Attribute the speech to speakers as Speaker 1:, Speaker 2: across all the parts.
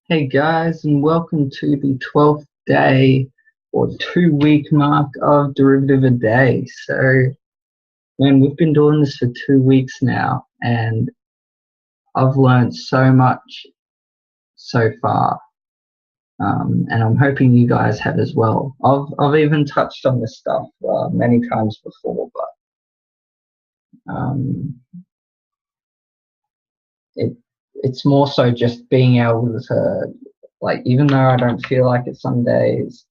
Speaker 1: Hey guys, and welcome to the 12th day or 2 week mark of Derivative a Day. So, man, we've been doing this for 2 weeks now, and I've learned so much so far, and I'm hoping you guys have as well. I've even touched on this stuff many times before, but it it's more so just being able to, like, even though I don't feel like it some days,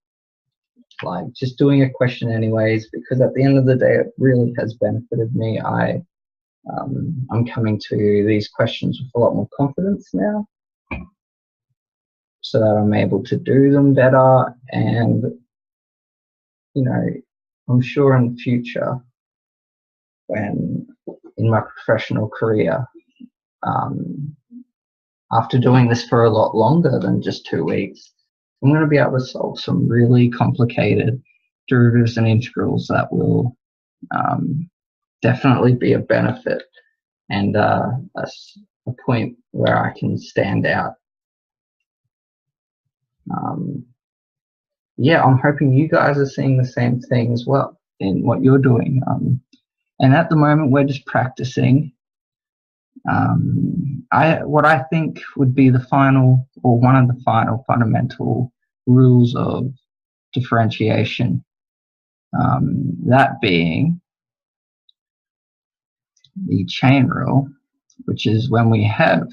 Speaker 1: like just doing a question anyways, because at the end of the day it really has benefited me. I'm coming to these questions with a lot more confidence now, so that I'm able to do them better. And you know, I'm sure in the future, when in my professional career, um, after doing this for a lot longer than just 2 weeks, I'm going to be able to solve some really complicated derivatives and integrals that will definitely be a benefit, and a point where I can stand out. Yeah, I'm hoping you guys are seeing the same thing as well in what you're doing. And at the moment, we're just practicing. What I think would be the final, or one of the final fundamental rules of differentiation. That being the chain rule, which is when we have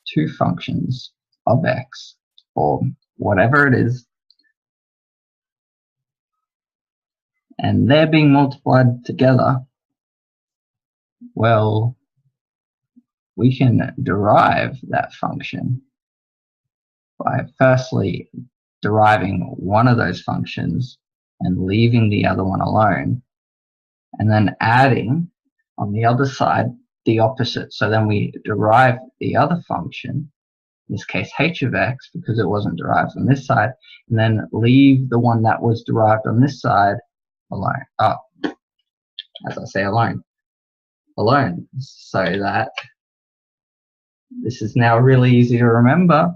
Speaker 1: two functions of x, or whatever it is, and they're being multiplied together, well, we can derive that function by firstly deriving one of those functions and leaving the other one alone, and then adding on the other side the opposite. So then we derive the other function, in this case h of x, because it wasn't derived on this side, and then leave the one that was derived on this side alone. As I say, alone, so that this is now really easy to remember.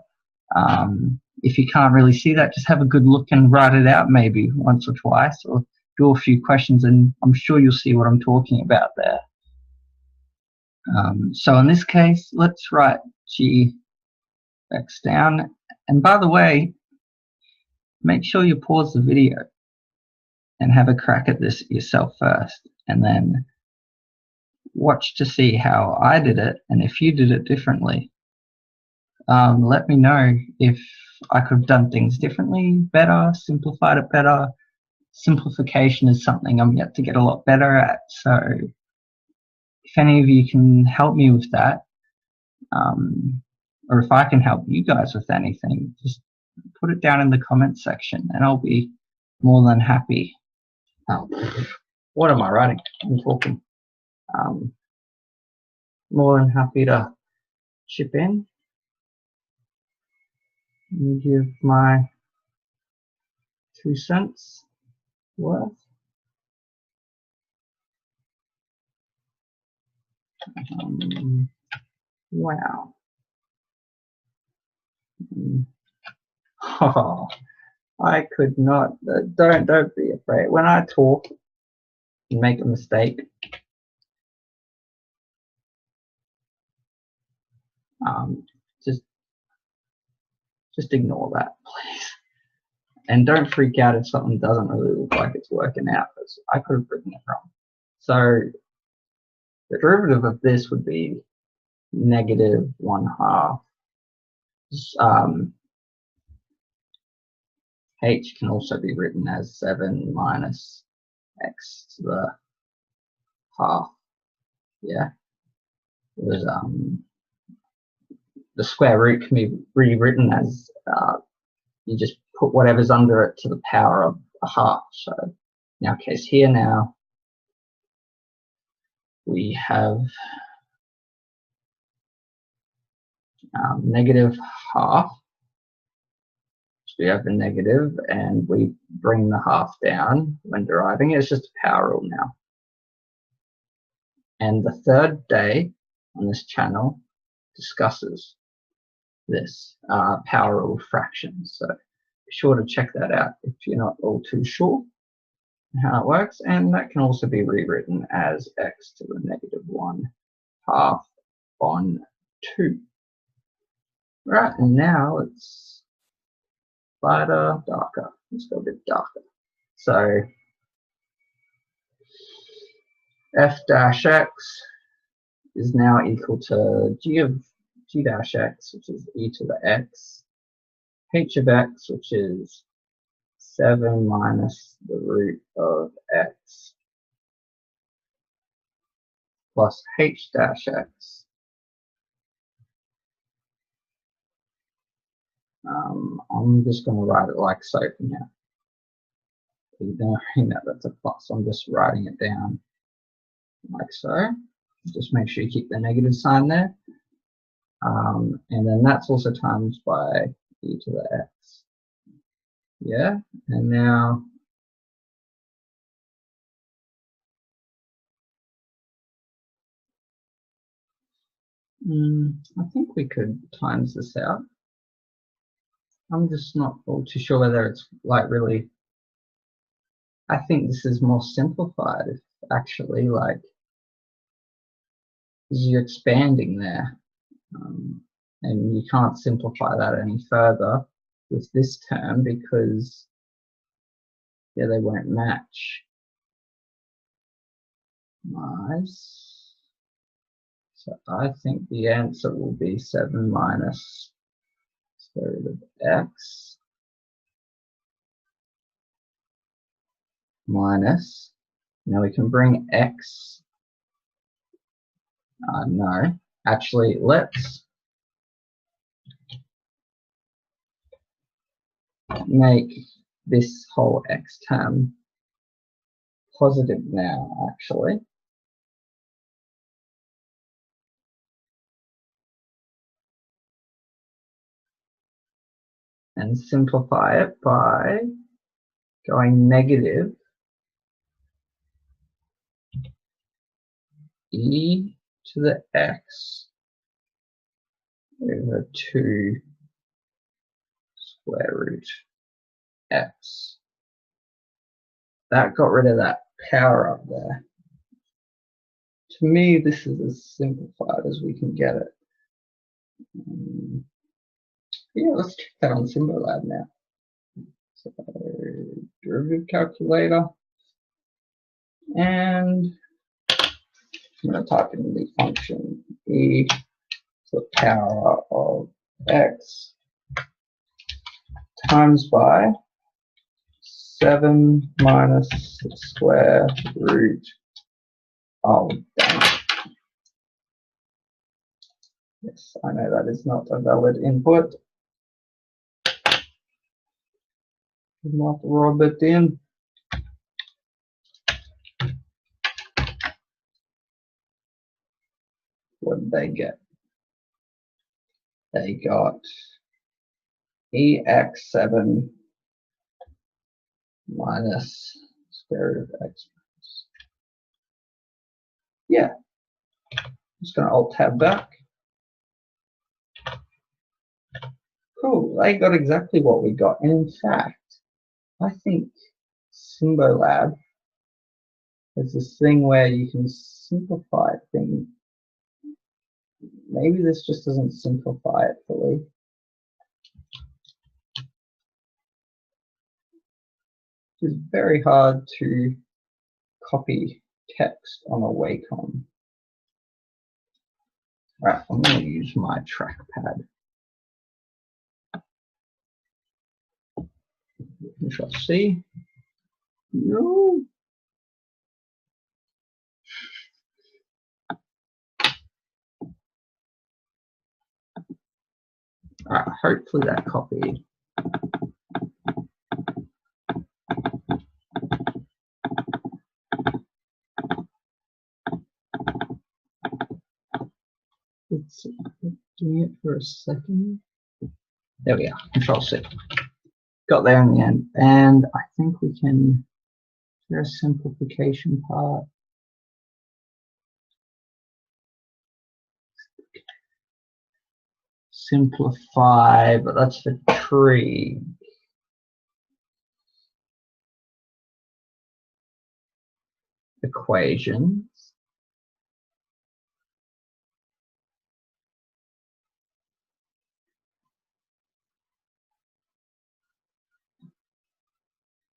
Speaker 1: If you can't really see that, just have a good look and write it out maybe once or twice, or do a few questions, and I'm sure you'll see what I'm talking about there. So in this case, let's write g x down. And by the way, make sure you pause the video and have a crack at this yourself first, and then watch to see how I did it, and if you did it differently. Let me know if I could have done things differently, better, simplified it better. Simplification is something I'm yet to get a lot better at, so if any of you can help me with that, or if I can help you guys with anything, just put it down in the comments section and I'll be more than happy. What am I writing? I'm talking. More than happy to chip in and give my 2 cents worth. Wow. Oh, I could not. Don't be afraid. When I talk and make a mistake, just ignore that, please. And don't freak out if something doesn't really look like it's working out, because I could have written it wrong. So the derivative of this would be negative 1/2. H can also be written as 7 minus x to the half. Yeah, because the square root can be rewritten as you just put whatever's under it to the power of a half. So in our case here now, we have negative half. So we have the negative, and we bring the half down when deriving it. It's just a power rule now. And the third day on this channel discusses this power rule fractions. So be sure to check that out if you're not all too sure how it works. And that can also be rewritten as x to the -1/2 on 2. Right, and now it's lighter, darker. Let's go a bit darker. So f dash x is now equal to g dash x, which is e to the x, h of x, which is 7 minus the root of x, plus h dash x. I'm just going to write it like so for now. Ignoring that that's a plus, I'm just writing it down like so. Just make sure you keep the negative sign there. And then that's also times by e to the x. Yeah, and now I think we could times this out. I'm just not all too sure whether it's like really. I think this is more simplified if actually like you're expanding there, and you can't simplify that any further with this term because yeah, they won't match. Nice. So I think the answer will be 7 minus square root of x minus, now we can bring x, no, actually let's make this whole x term positive now actually. And simplify it by going negative e to the x over 2 square root x. That got rid of that power up there. To me, this is as simplified as we can get it. Yeah, let's check that on Symbolab now. So, derivative calculator. And I'm going to type in the function e to the power of x times by 7 minus the square root of, yes, I know that is not a valid input. Not rub it in. What did they get? They got EX7 minus square root of x. Yeah. Just going to Alt-Tab back. Cool. They got exactly what we got. And in fact, I think Symbolab is this thing where you can simplify things. Maybe this just doesn't simplify it fully. It's very hard to copy text on a Wacom. Right, I'm going to use my trackpad. Control C. No. Alright, hopefully that copied. It's doing it for a second. There we are, Control C. Got there in the end. And I think we can, is there a simplification part? simplify, but that's for tree. Equations.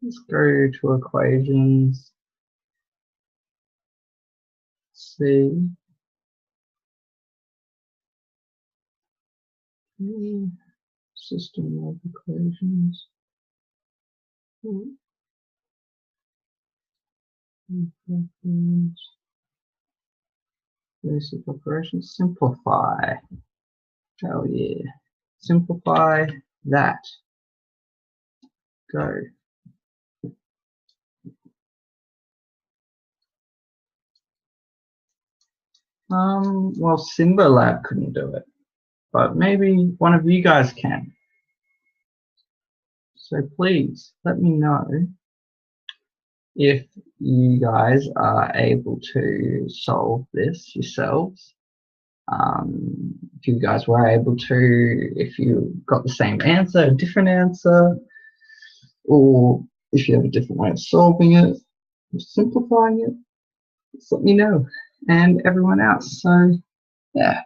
Speaker 1: Let's go to equations. See. System of equations. Basic operations. Simplify. Oh yeah. Simplify that. Go. Well, Simba Lab couldn't do it, but maybe one of you guys can. So please let me know if you guys are able to solve this yourselves. If you guys were able to, if you got the same answer, a different answer, or if you have a different way of solving it, or simplifying it, just let me know, and everyone else. So yeah,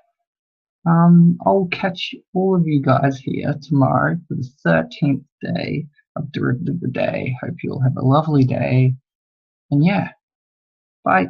Speaker 1: I'll catch all of you guys here tomorrow for the 13th day of Derivative of the Day. Hope you'll have a lovely day, and yeah, bye.